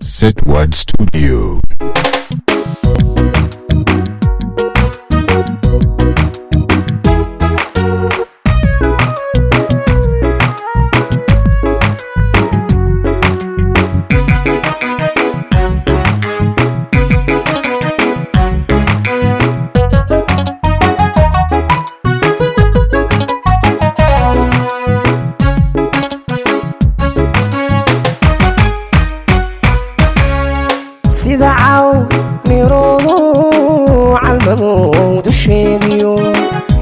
Setward Studio. sida caw miroodo calmado dusheediyo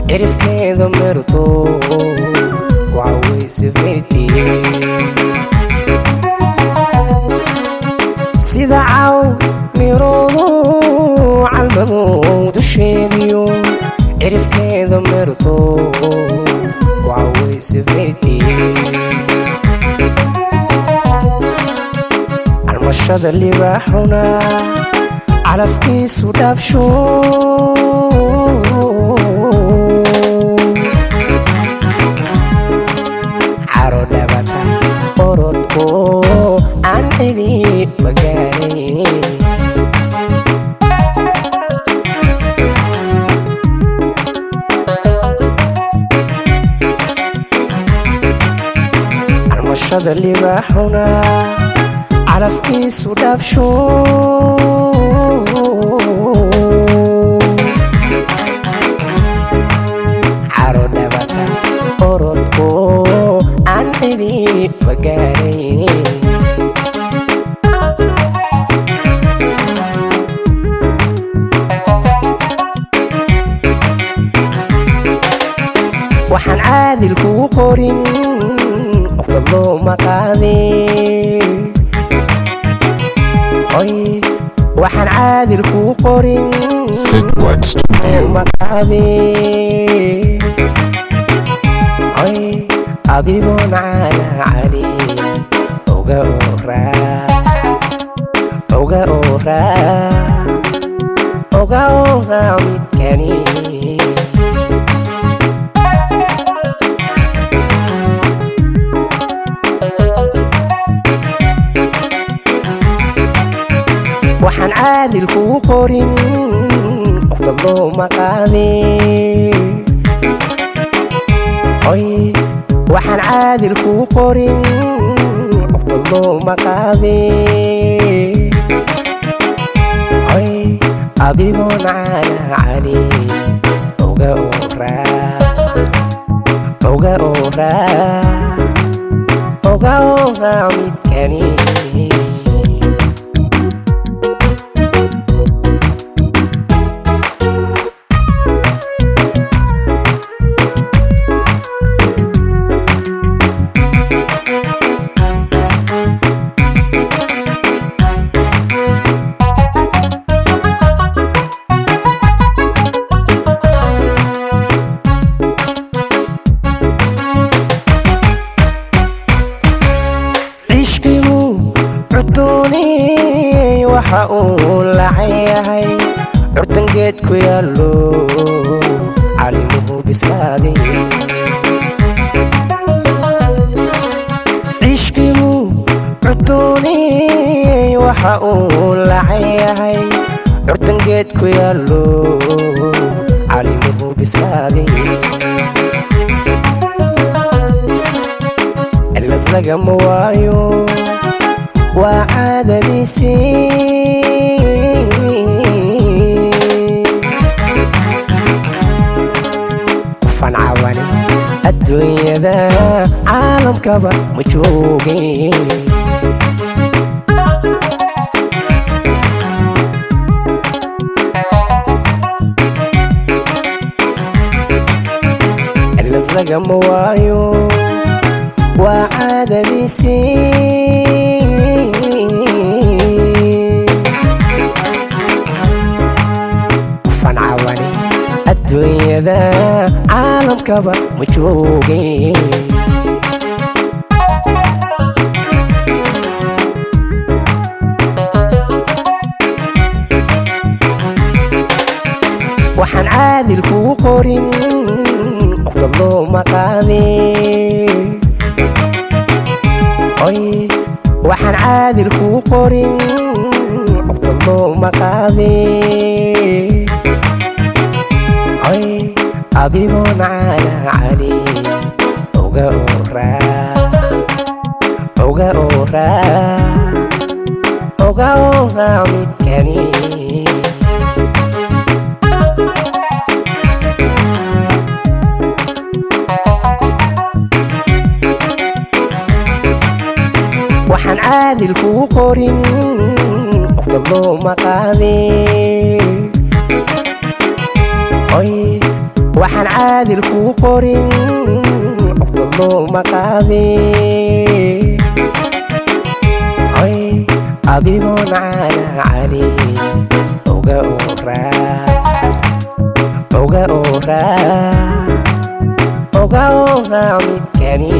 cirifkeeda mirto wacaweyse feetiye sida caw miroodo calmado dusheediyo cirifkeeda mirto wacaweyse feetiye mashada libaaxuna calafkiisu dhaabsho caro dhabata orodko aan cidi magaaray mashada libaaxuna calafkiisu dhaabsho caro dhabata orodko aan cidi magaaray waxaan caadil kuu qorin oqdad looma qaadin waxaan caadil kuu qorin Setward Studio. adigoon caana cali oga oraa midkani waxaan caadil kuu qorin oqdad looma qaadin waxaan caadil kuu qorin oqdad looma qaadin adigoon caana cali oga oraa midkani waxa uu lacayahay curdangeed ku yaallo calimuhu bislaaday cishqigu cudooney waxa uu lacayahay curdangeed ku yaallo calimuhu bislaaday cilad lagama waayo waa caadadiisii qofaan cawani adduunyada caalamkaba ma joogin cilad lagama waayo waa caadadiisii qofaan cawani adduunyada caalamkaba ma joogin waxaan caadil kuu qorin oqdad looma qaadin waxaan caadil kuu qorin cugta looma qaadin adigoon calaacali oga ooraa midkani waxaan caadil kuu qorin cugta looma qaadin waxaan caadil kuu qorin cugta looma qaadin adigoon calaacali oga ooraa midkani